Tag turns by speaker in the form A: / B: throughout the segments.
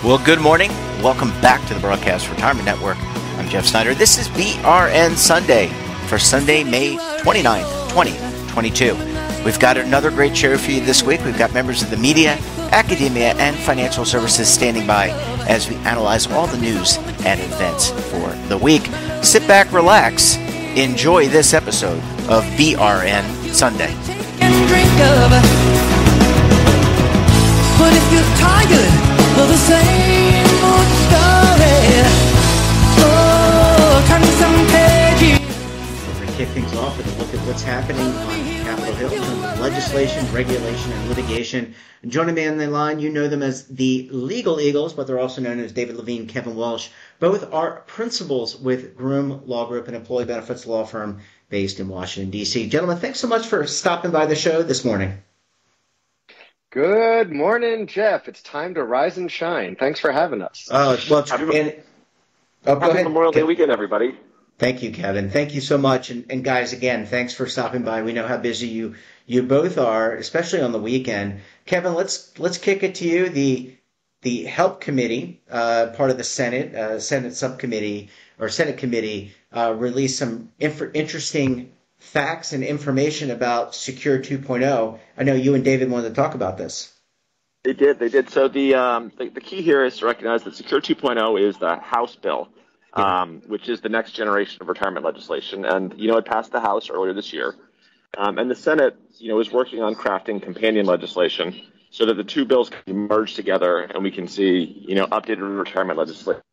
A: Well, good morning. Welcome back to the Broadcast Retirement Network. I'm Jeff Snyder. This is BRN Sunday for Sunday, May 29th, 2022. We've got another great show for you this week. We've got members of the media, academia, and financial services standing by as we analyze all the news and events for the week. Sit back, relax, enjoy this episode of BRN Sunday. But if you're tired of the same old story, turn some pages. We're going to kick things off with a look at what's happening on Capitol Hill in terms of legislation, regulation, and litigation. And joining me on the line, you know them as the Legal Eagles, but they're also known as David Levine, Kevin Walsh. Both are principals with Groom Law Group, an employee benefits law firm based in Washington, D.C. Gentlemen, thanks so much for stopping by the show this morning.
B: Good morning, Jeff. It's time to rise and shine. Thanks for having us.
A: Well,
B: Happy Memorial Day weekend, everybody.
A: Thank you, Kevin. Thank you so much. And guys, again, thanks for stopping by. We know how busy you both are, especially on the weekend. Kevin, let's kick it to you. The Help Committee, part of the Senate subcommittee or Senate committee, released some interesting facts and information about Secure 2.0. I know you and David wanted to talk about this.
C: They did. So the key here is to recognize that Secure 2.0 is the House bill, which is the next generation of retirement legislation. And, it passed the House earlier this year. And the Senate, is working on crafting companion legislation so that the two bills can be merged together and we can see, updated retirement legislation.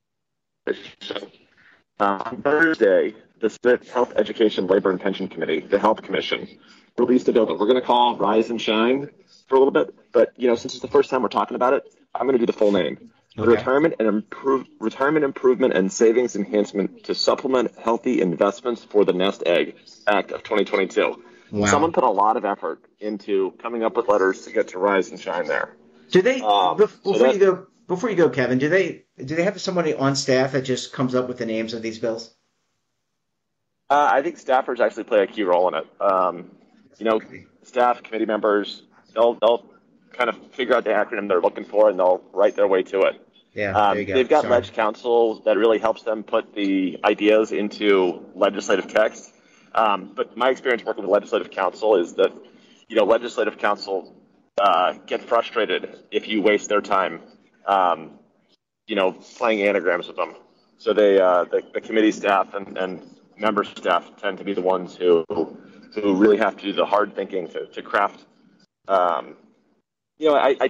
C: On Thursday, the Senate Health, Education, Labor, and Pension Committee, the Health Commission, released a bill that we're going to call Rise and Shine for a little bit. But, since it's the first time we're talking about it, I'm going to do the full name. Okay. Retirement Improvement and Savings Enhancement to Supplement Healthy Investments for the Nest Egg Act of 2022. Wow. Someone put a lot of effort into coming up with letters to get to Rise and Shine there.
A: Do they, before you go, Kevin, do they have somebody on staff that just comes up with the names of these bills?
C: I think staffers actually play a key role in it. Staff, committee members, they'll kind of figure out the acronym they're looking for and they'll write their way to it.
A: Yeah, there you go.
C: They've got Ledge Counsel that really helps them put the ideas into legislative text. But my experience working with legislative counsel is that, legislative counsel get frustrated if you waste their time, playing anagrams with them. So they, the committee staff and member staff tend to be the ones who really have to do the hard thinking to craft. I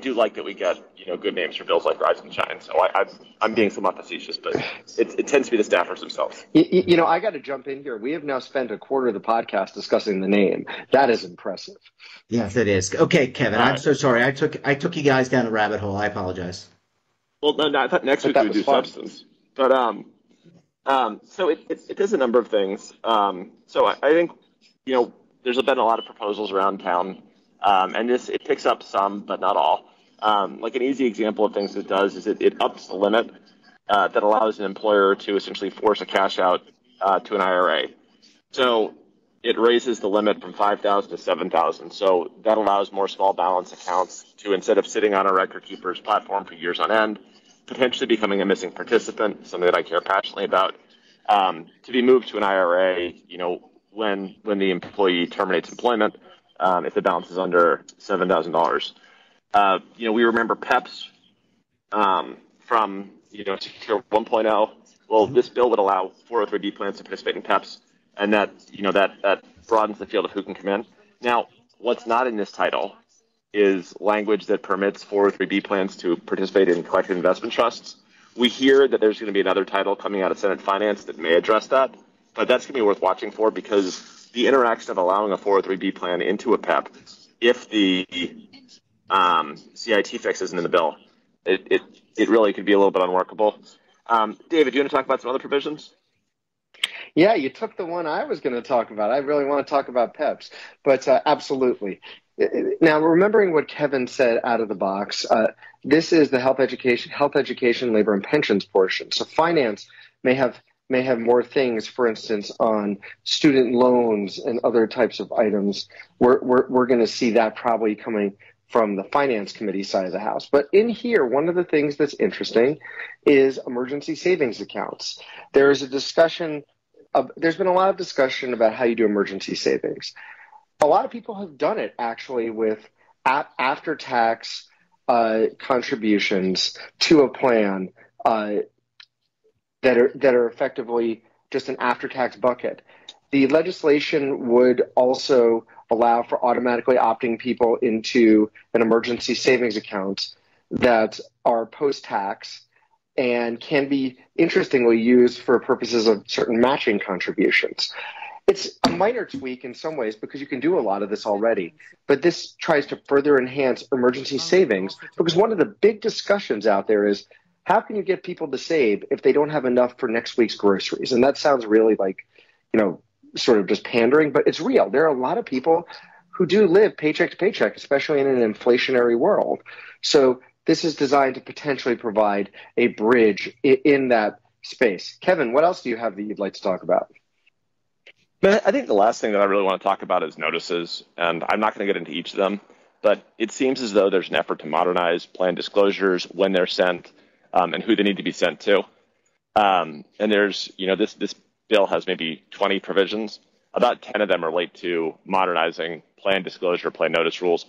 C: do like that we get good names for bills like Rise and Shine. So I'm being somewhat facetious, but it tends to be the staffers themselves.
B: I got to jump in here. We have now spent a quarter of the podcast discussing the name. That is impressive.
A: Yes, it is. Okay, Kevin, I'm so sorry. I took you guys down a rabbit hole. I apologize.
C: Well, no, I thought next week we would do substance, but so it does a number of things. So I think, there's been a lot of proposals around town, and it picks up some, but not all. Like an easy example of things it does is it ups the limit that allows an employer to essentially force a cash out to an IRA. So it raises the limit from $5,000 to $7,000. So that allows more small balance accounts to, instead of sitting on a record keeper's platform for years on end, potentially becoming a missing participant, something that I care passionately about, to be moved to an IRA, when the employee terminates employment, if the balance is under $7,000. We remember PEPs from, Secure 1.0. Well, this bill would allow 403B plans to participate in PEPs, and that broadens the field of who can come in. Now, what's not in this title is language that permits 403B plans to participate in collective investment trusts. We hear that there's going to be another title coming out of Senate Finance that may address that, but that's going to be worth watching for because the interaction of allowing a 403B plan into a PEP, if the CIT fix isn't in the bill, it really could be a little bit unworkable. David, do you want to talk about some other provisions?
B: Yeah, you took the one I was going to talk about. I really want to talk about PEPs, but absolutely. Now, remembering what Kevin said out of the box, this is the health education, labor, and pensions portion. So finance may have more things, for instance, on student loans and other types of items. We're going to see that probably coming from the finance committee side of the house. But in here, one of the things that's interesting is emergency savings accounts. There's been a lot of discussion about how you do emergency savings. A lot of people have done it actually with after-tax contributions to a plan that are effectively just an after-tax bucket. The legislation would also allow for automatically opting people into an emergency savings account that are post-tax and can be interestingly used for purposes of certain matching contributions. It's a minor tweak in some ways because you can do a lot of this already, but this tries to further enhance emergency savings because one of the big discussions out there is how can you get people to save if they don't have enough for next week's groceries? And that sounds really like, sort of just pandering, but it's real. There are a lot of people who do live paycheck to paycheck, especially in an inflationary world. So this is designed to potentially provide a bridge in that space. Kevin, what else do you have that you'd like to talk about?
C: I think the last thing that I really want to talk about is notices, and I'm not going to get into each of them, but it seems as though there's an effort to modernize plan disclosures, when they're sent, and who they need to be sent to. And there's, this bill has maybe 20 provisions. About 10 of them relate to modernizing plan disclosure, plan notice rules.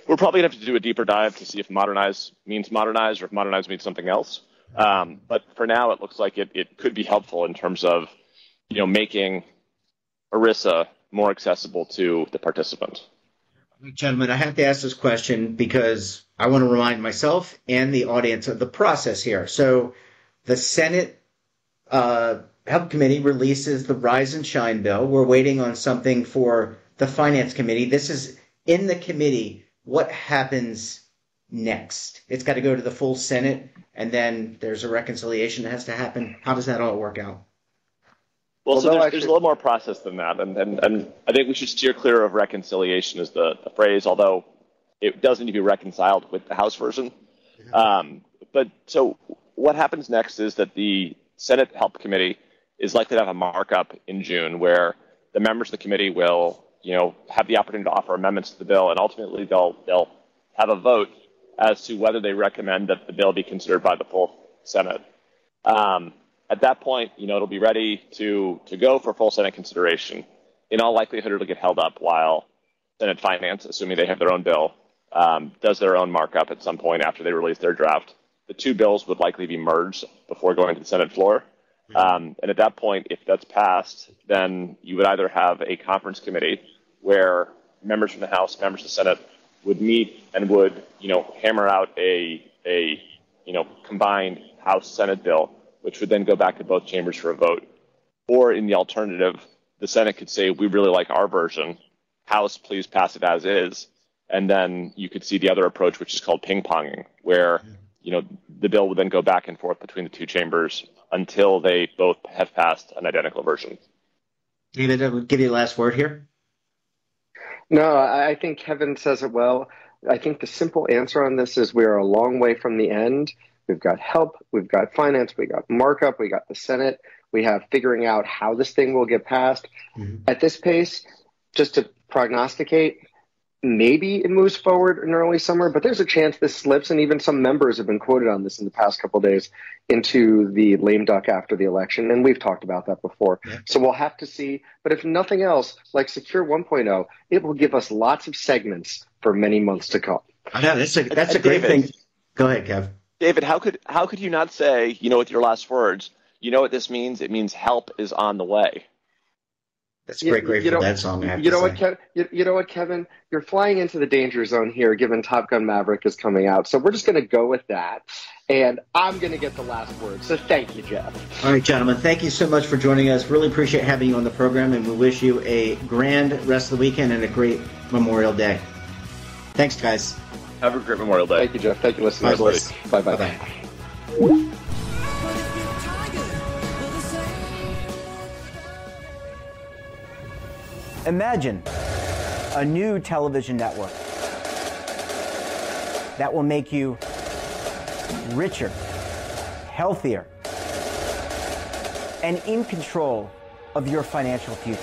C: We're probably going to have to do a deeper dive to see if modernize means modernize or if modernize means something else. But for now, it looks like it could be helpful in terms of, making ERISA more accessible to the participant.
D: Gentlemen, I have to ask this question because I want to remind myself and the audience of the process here. So the Senate Health Committee releases the Rise and Shine bill. We're waiting on something for the Finance Committee. This is in the committee. What happens next? It's got to go to the full Senate, and then there's a reconciliation that has to happen. How does that all work out?
C: Well, so there's a little more process than that, and I think we should steer clear of reconciliation as the phrase, although it does need to be reconciled with the House version. But so what happens next is that the Senate Health Committee is likely to have a markup in June where the members of the committee will, have the opportunity to offer amendments to the bill, and ultimately they'll have a vote as to whether they recommend that the bill be considered by the full Senate. At that point, it'll be ready to go for full Senate consideration. In all likelihood, it'll get held up while Senate Finance, assuming they have their own bill, does their own markup at some point after they release their draft. The two bills would likely be merged before going to the Senate floor. And at that point, if that's passed, then you would either have a conference committee where members from the House, members of the Senate would meet and would, hammer out a combined House-Senate bill, which would then go back to both chambers for a vote. Or in the alternative, the Senate could say, we really like our version. House, please pass it as is. And then you could see the other approach, which is called ping-ponging, where the bill would then go back and forth between the two chambers until they both have passed an identical version.
D: David, I would give you the last word here.
B: No, I think Kevin says it well. I think the simple answer on this is we are a long way from the end. We've got help, we've got finance, we got markup, we got the Senate. We have figuring out how this thing will get passed. At this pace, just to prognosticate, maybe it moves forward in early summer, but there's a chance this slips, and even some members have been quoted on this in the past couple of days, into the lame duck after the election, and we've talked about that before. So we'll have to see, but if nothing else, like Secure 1.0, it will give us lots of segments for many months to come.
D: I know, that's a great thing. Go ahead, Kev.
C: David, how could you not say, with your last words, what this means? It means help is on the way.
D: That's a great for that song.
B: You know what, Kevin? You're flying into the danger zone here, given Top Gun Maverick is coming out. So we're just going to go with that, and I'm going to get the last word. So thank you, Jeff.
D: All right, gentlemen, thank you so much for joining us. Really appreciate having you on the program, and we wish you a grand rest of the weekend and a great Memorial Day. Thanks, guys.
C: Have a great Memorial Day.
B: Thank you, Jeff. Thank you, listeners. Bye-bye.
D: Bye-bye.
E: Imagine
A: a new television network that will make you richer, healthier, and in control of your financial future.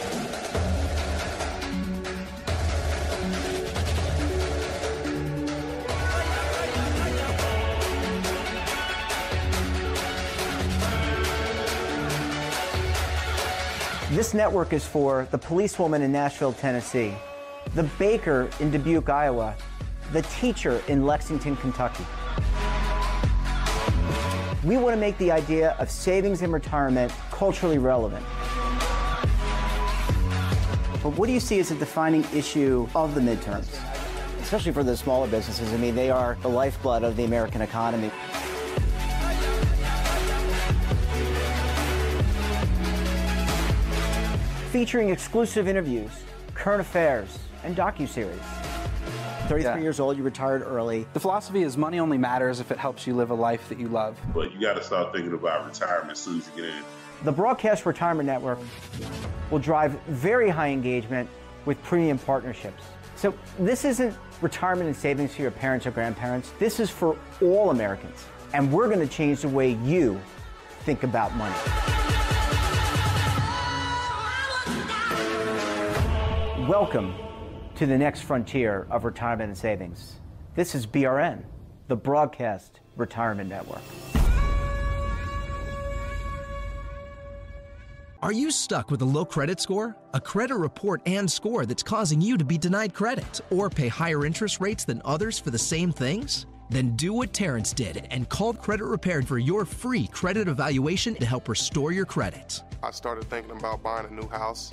A: This network is for the policewoman in Nashville, Tennessee, the baker in Dubuque, Iowa, the teacher in Lexington, Kentucky. We want to make the idea of savings and retirement culturally relevant. But what do you see as a defining issue of the midterms, especially for the smaller businesses? I mean, they are the lifeblood of the American economy. Featuring exclusive interviews, current affairs, and docuseries. 33 years old, you retired early.
E: The philosophy is money only matters if it helps you live a life that you love.
F: But you got to start thinking about retirement as soon as you get in.
A: The Broadcast Retirement Network will drive very high engagement with premium partnerships. So this isn't retirement and savings for your parents or grandparents. This is for all Americans. And we're going to change the way you think about money. Welcome to the next frontier of retirement and savings. This is BRN, the Broadcast Retirement Network.
G: Are you stuck with a low credit score? A credit report and score that's causing you to be denied credit or pay higher interest rates than others for the same things? Then do what Terrence did and call Credit Repaired for your free credit evaluation to help restore your credit.
H: I started thinking about buying a new house,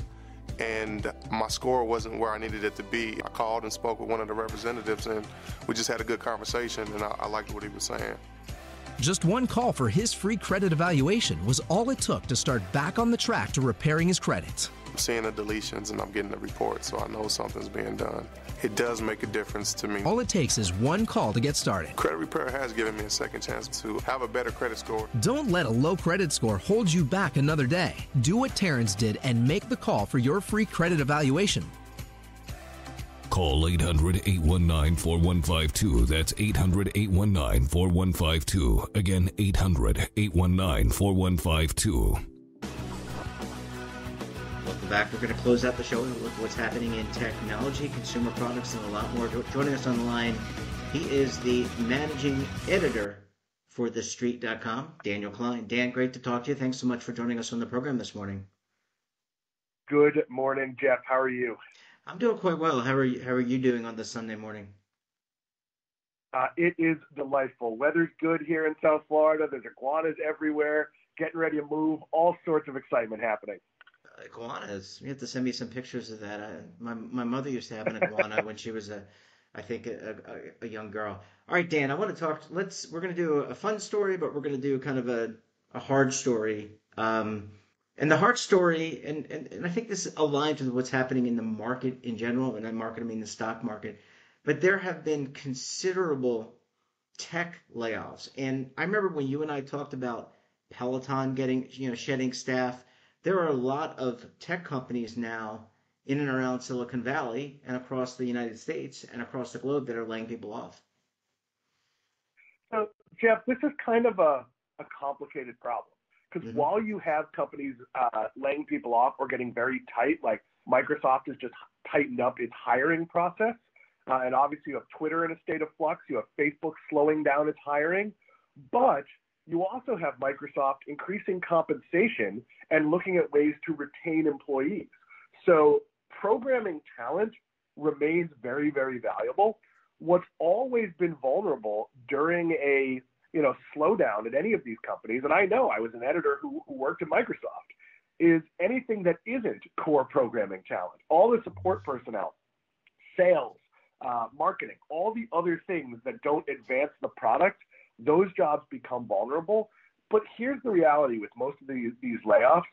H: and my score wasn't where I needed it to be. I called and spoke with one of the representatives, and we just had a good conversation, and I liked what he was saying.
G: Just one call for his free credit evaluation was all it took to start back on the track to repairing his credit.
H: I'm seeing the deletions, and I'm getting the report, so I know something's being done. It does make a difference to me.
G: All it takes is one call to get started.
H: Credit Repair has given me a second chance to have a better credit score.
G: Don't let a low credit score hold you back another day. Do what Terrence did and make the call for your free credit evaluation.
I: Call 800-819-4152. That's 800-819-4152. Again, 800-819-4152.
D: Welcome back. We're going to close out the show and look at what's happening in technology, consumer products, and a lot more. Joining us on the line, he is the managing editor for TheStreet.com, Daniel Klein. Dan, great to talk to you. Thanks so much for joining us on the program this morning.
J: Good morning, Jeff. How are you?
D: I'm doing quite well. How are you doing on this Sunday morning?
J: It is delightful. Weather's good here in South Florida. There's iguanas everywhere, getting ready to move. All sorts of excitement happening.
D: Iguanas. You have to send me some pictures of that. My mother used to have an iguana when she was a young girl. All right, Dan, I want to talk. We're going to do a fun story, but we're going to do kind of a hard story. And the hard story, and I think this aligns with what's happening in the market in general, and by market I mean the stock market, but there have been considerable tech layoffs. And I remember when you and I talked about Peloton shedding staff, there are a lot of tech companies now in and around Silicon Valley and across the United States and across the globe that are laying people off.
J: So, Jeff, this is kind of a complicated problem. Because while you have companies laying people off or getting very tight, like Microsoft has just tightened up its hiring process, and obviously you have Twitter in a state of flux, you have Facebook slowing down its hiring, but you also have Microsoft increasing compensation and looking at ways to retain employees. So programming talent remains very, very valuable. What's always been vulnerable during a slowdown at any of these companies, and I know I was an editor who worked at Microsoft, is anything that isn't core programming talent. All the support personnel, sales, marketing, all the other things that don't advance the product, those jobs become vulnerable. But here's the reality with most of these layoffs.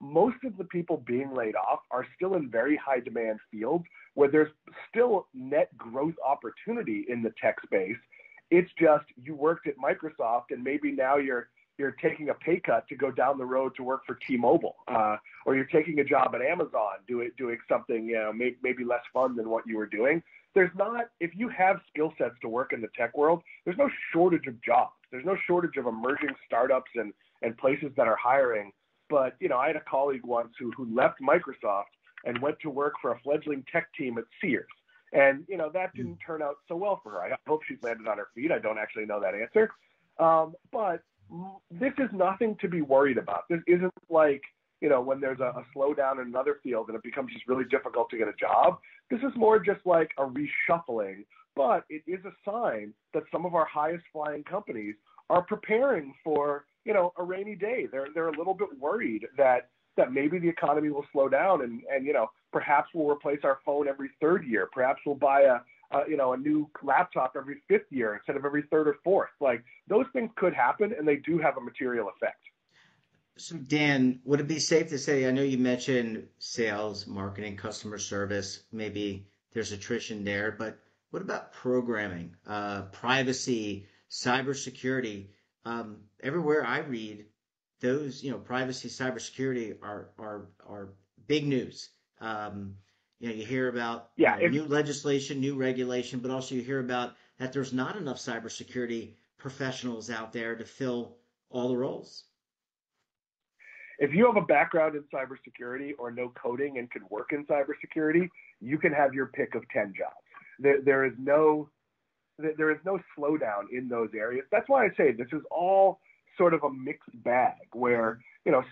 J: Most of the people being laid off are still in very high demand fields where there's still net growth opportunity in the tech space. It's just you worked at Microsoft and maybe now you're you're taking a pay cut to go down the road to work for T-Mobile, or you're taking a job at Amazon doing something, maybe less fun than what you were doing. If you have skill sets to work in the tech world, there's no shortage of jobs. There's no shortage of emerging startups and places that are hiring. But, I had a colleague once who left Microsoft and went to work for a fledgling tech team at Sears. And, that didn't turn out so well for her. I hope she's landed on her feet. I don't actually know that answer. But this is nothing to be worried about. This isn't like, when there's a slowdown in another field and it becomes just really difficult to get a job. This is more just like a reshuffling, but it is a sign that some of our highest flying companies are preparing for, a rainy day. They're a little bit worried that maybe the economy will slow down and perhaps we'll replace our phone every third year. Perhaps we'll buy a new laptop every fifth year instead of every third or fourth. Like, those things could happen, and they do have a material effect.
D: So, Dan, would it be safe to say, I know you mentioned sales, marketing, customer service, maybe there's attrition there, but what about programming, privacy, cybersecurity? Everywhere I read, those, privacy, cybersecurity are big news. You hear about new legislation, new regulation, but also you hear about that there's not enough cybersecurity professionals out there to fill all the roles.
J: If you have a background in cybersecurity or know coding and can work in cybersecurity, you can have your pick of 10 jobs. There is no slowdown in those areas. That's why I say this is all sort of a mixed bag where,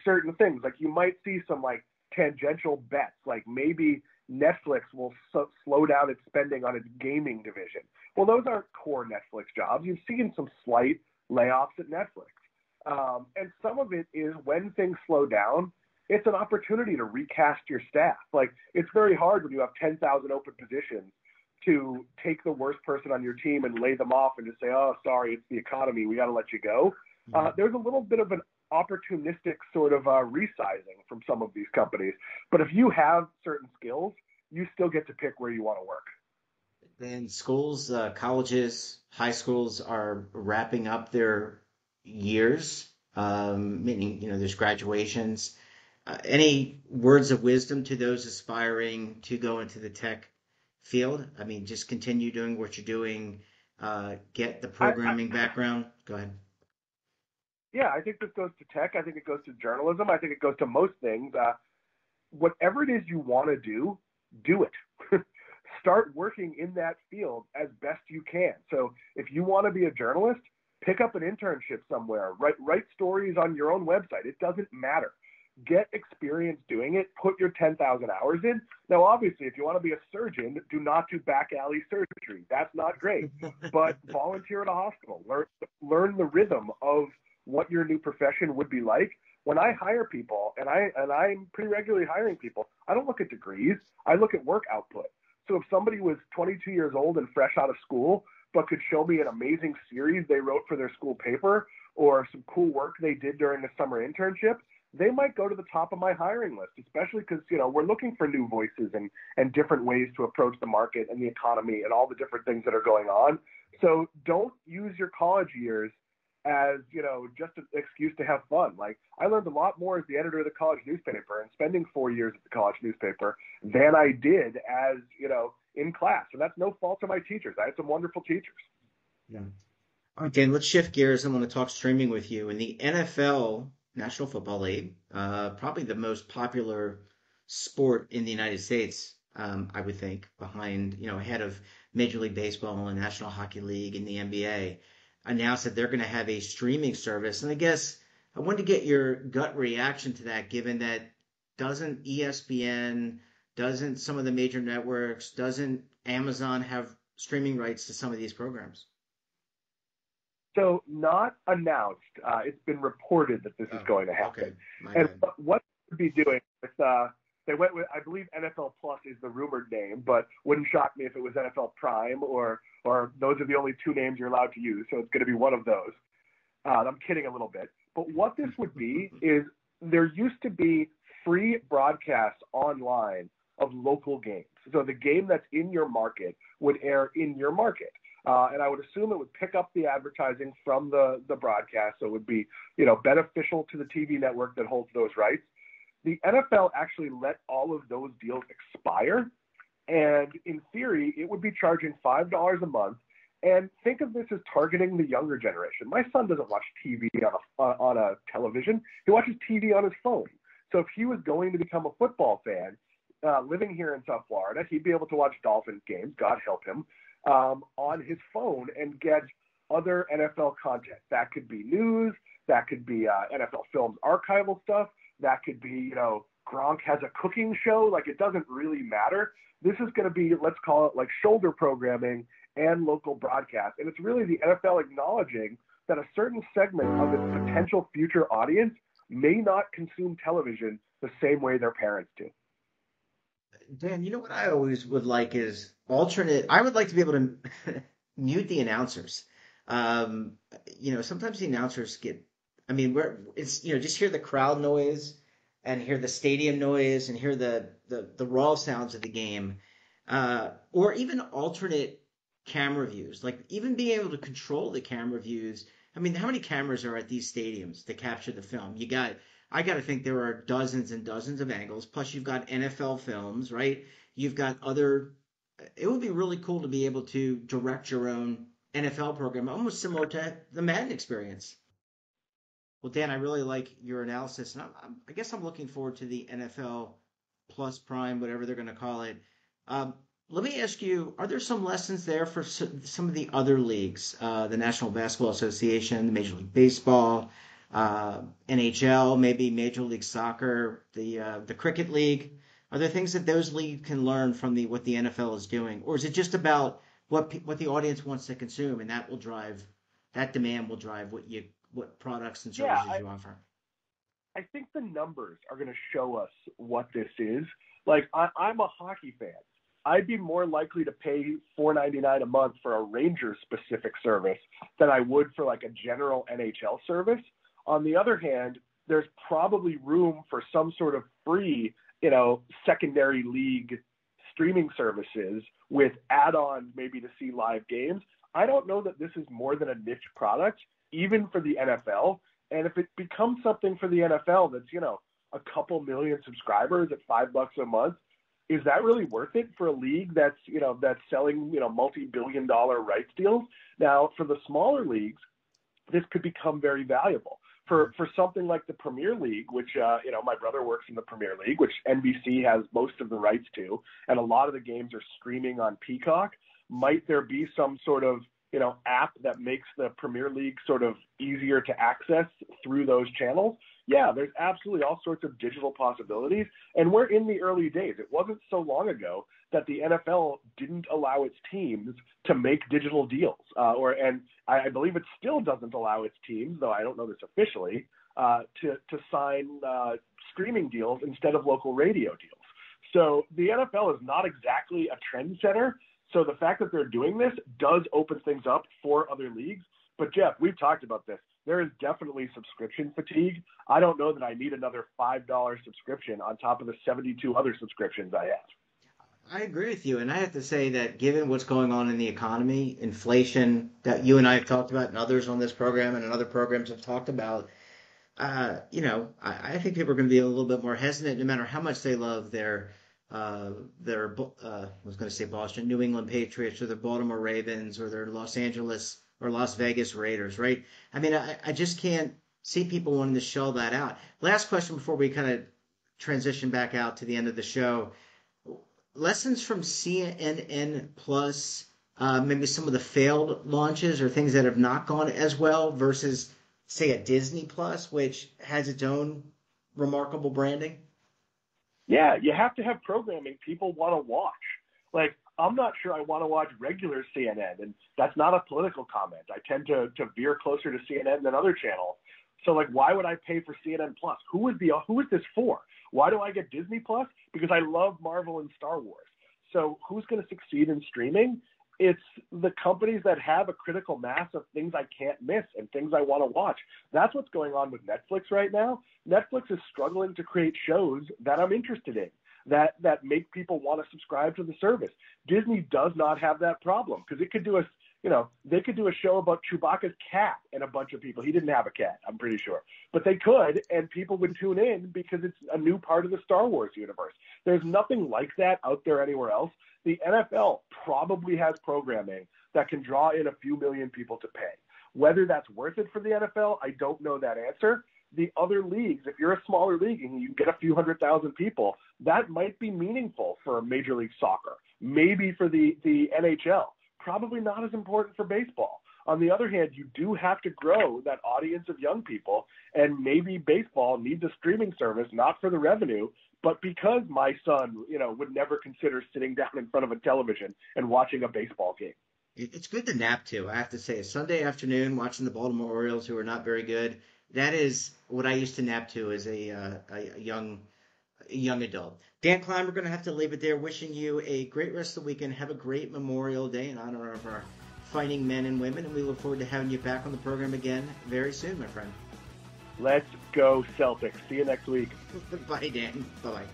J: certain things, like you might see some like tangential bets, like maybe Netflix will slow down its spending on its gaming division. Well, those aren't core Netflix jobs. You've seen some slight layoffs at Netflix. And some of it is when things slow down, it's an opportunity to recast your staff. Like, it's very hard when you have 10,000 open positions to take the worst person on your team and lay them off and just say, oh, sorry, it's the economy, we got to let you go. There's a little bit of an opportunistic sort of resizing from some of these companies. But if you have certain skills, you still get to pick where you want to work.
D: And schools, colleges, high schools are wrapping up their years, meaning, there's graduations. Any words of wisdom to those aspiring to go into the tech field? I mean, just continue doing what you're doing, get the programming background. Go ahead.
J: Yeah, I think this goes to tech. I think it goes to journalism. I think it goes to most things. Whatever it is you want to do it. Start working in that field as best you can. So if you want to be a journalist, pick up an internship somewhere. Write stories on your own website. It doesn't matter. Get experience doing it. Put your 10,000 hours in. Now, obviously, if you want to be a surgeon, do not do back alley surgery. That's not great. But volunteer at a hospital. Learn the rhythm of what your new profession would be like. When I hire people, and I'm pretty regularly hiring people, I don't look at degrees. I look at work output. So if somebody was 22 years old and fresh out of school, but could show me an amazing series they wrote for their school paper or some cool work they did during a summer internship, they might go to the top of my hiring list, especially because, we're looking for new voices and different ways to approach the market and the economy and all the different things that are going on. So don't use your college years as, just an excuse to have fun. Like, I learned a lot more as the editor of the college newspaper and spending 4 years at the college newspaper than I did as, in class. And that's no fault of my teachers. I had some wonderful teachers.
D: Yeah. All right, Dan, let's shift gears. I want to talk streaming with you. In the NFL, National Football League, probably the most popular sport in the United States, I would think, behind, ahead of Major League Baseball and National Hockey League and the NBA, announced that they're going to have a streaming service. And I guess I wanted to get your gut reaction to that, given that doesn't ESPN, doesn't some of the major networks, doesn't Amazon have streaming rights to some of these programs?
J: So not announced. It's been reported that this is going to happen.
D: Okay.
J: And what they would be doing with, they went with, I believe NFL Plus is the rumored name, but wouldn't shock me if it was NFL Prime or those are the only two names you're allowed to use. So it's going to be one of those. I'm kidding a little bit. But what this would be is there used to be free broadcasts online of local games. So the game that's in your market would air in your market. And I would assume it would pick up the advertising from the broadcast, so it would be, beneficial to the TV network that holds those rights. The NFL actually let all of those deals expire, and in theory, it would be charging $5 a month. And think of this as targeting the younger generation. My son doesn't watch TV on a television. He watches TV on his phone. So if he was going to become a football fan, living here in South Florida, he'd be able to watch Dolphins games, God help him, on his phone and get other NFL content. That could be news. That could be NFL Films archival stuff. That could be, Gronk has a cooking show. Like, it doesn't really matter. This is going to be, let's call it like shoulder programming and local broadcast. And it's really the NFL acknowledging that a certain segment of its potential future audience may not consume television the same way their parents do.
D: Dan, what I always would like is alternate. I would like to be able to mute the announcers. Sometimes the announcers just hear the crowd noise and hear the stadium noise and hear the raw sounds of the game, or even alternate camera views, like even being able to control the camera views. I mean, how many cameras are at these stadiums to capture the film? I got to think there are dozens and dozens of angles. Plus, you've got NFL Films, right? You've got other. It would be really cool to be able to direct your own NFL program, almost similar to the Madden experience. Well, Dan, I really like your analysis, and I guess I'm looking forward to the NFL Plus Prime, whatever they're going to call it. Let me ask you, are there some lessons there for some of the other leagues, the National Basketball Association, the Major League Baseball, NHL, maybe Major League Soccer, the Cricket League? Are there things that those leagues can learn from what the NFL is doing? Or is it just about what the audience wants to consume, and that demand will drive what products and services you offer?
J: I think the numbers are going to show us what this is. Like, I'm a hockey fan. I'd be more likely to pay $4.99 a month for a Rangers-specific service than I would for like a general NHL service. On the other hand, there's probably room for some sort of free, secondary league streaming services with add-ons maybe to see live games. I don't know that this is more than a niche product, even for the NFL. And if it becomes something for the NFL that's, a couple million subscribers at $5 a month, is that really worth it for a league that's selling, multi-billion-dollar rights deals? Now, for the smaller leagues, this could become very valuable. For something like the Premier League, which, my brother works in the Premier League, which NBC has most of the rights to, and a lot of the games are streaming on Peacock, might there be some sort of, app that makes the Premier League sort of easier to access through those channels? Yeah, there's absolutely all sorts of digital possibilities, and we're in the early days. It wasn't so long ago that the NFL didn't allow its teams to make digital deals, and I believe it still doesn't allow its teams, though I don't know this officially, to sign streaming deals instead of local radio deals. So the NFL is not exactly a trendsetter. So the fact that they're doing this does open things up for other leagues. But Jeff, we've talked about this. There is definitely subscription fatigue. I don't know that I need another $5 subscription on top of the 72 other subscriptions I have.
D: I agree with you. And I have to say that given what's going on in the economy, inflation that you and I have talked about and others on this program and in other programs have talked about, I think people are going to be a little bit more hesitant no matter how much they love their I was going to say Boston, New England Patriots or the Baltimore Ravens or their Los Angeles or Las Vegas Raiders, right? I mean, I just can't see people wanting to shell that out. Last question before we kind of transition back out to the end of the show. Lessons from CNN Plus, maybe some of the failed launches or things that have not gone as well versus, say, a Disney Plus, which has its own remarkable branding?
J: Yeah, you have to have programming people want to watch. Like, I'm not sure I want to watch regular CNN, and that's not a political comment. I tend to veer closer to CNN than other channels. So, like, why would I pay for CNN Plus? Who is this for? Why do I get Disney Plus? Because I love Marvel and Star Wars. So who's going to succeed in streaming? It's the companies that have a critical mass of things I can't miss and things I want to watch. That's what's going on with Netflix right now. Netflix is struggling to create shows that I'm interested in, that make people want to subscribe to the service. Disney does not have that problem because it could do they could do a show about Chewbacca's cat and a bunch of people. He didn't have a cat, I'm pretty sure. But they could, and people would tune in because it's a new part of the Star Wars universe. There's nothing like that out there anywhere else. The NFL probably has programming that can draw in a few million people to pay. Whether that's worth it for the NFL, I don't know that answer. The other leagues, if you're a smaller league and you get a few 100,000 people, that might be meaningful for Major League Soccer, maybe for the NHL. Probably not as important for baseball. On the other hand, you do have to grow that audience of young people, and maybe baseball needs a streaming service, not for the revenue, but because my son, would never consider sitting down in front of a television and watching a baseball game.
D: It's good to nap too, I have to say. A Sunday afternoon watching the Baltimore Orioles, who are not very good, that is what I used to nap to as a young adult. Dan Klein, we're going to have to leave it there. Wishing you a great rest of the weekend. Have a great Memorial Day in honor of our fighting men and women, and we look forward to having you back on the program again very soon, my friend.
J: Let's go Celtics. See you next week.
D: Bye, Dan. Bye-bye.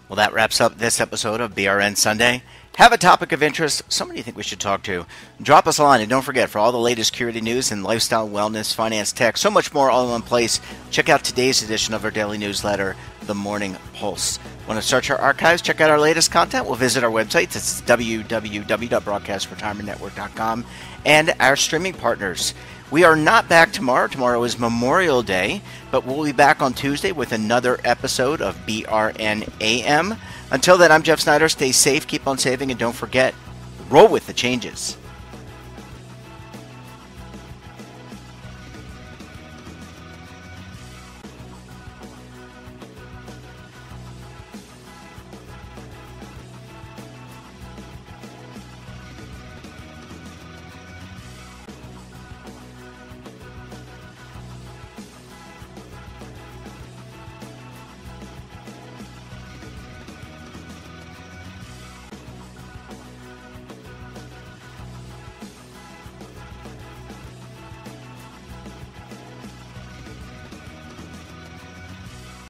A: Well, that wraps up this episode of BRN Sunday. Have a topic of interest, somebody you think we should talk to, drop us a line. And don't forget, for all the latest security news and lifestyle, wellness, finance, tech, so much more all in one place, check out today's edition of our daily newsletter, The Morning Pulse. Want to search our archives, check out our latest content? We'll visit our website. It's www.broadcastretirementnetwork.com, and our streaming partners. We are not back tomorrow. Tomorrow is Memorial Day, but we'll be back on Tuesday with another episode of BRN AM. Until then, I'm Jeff Snyder. Stay safe, keep on saving, and don't forget, roll with the changes.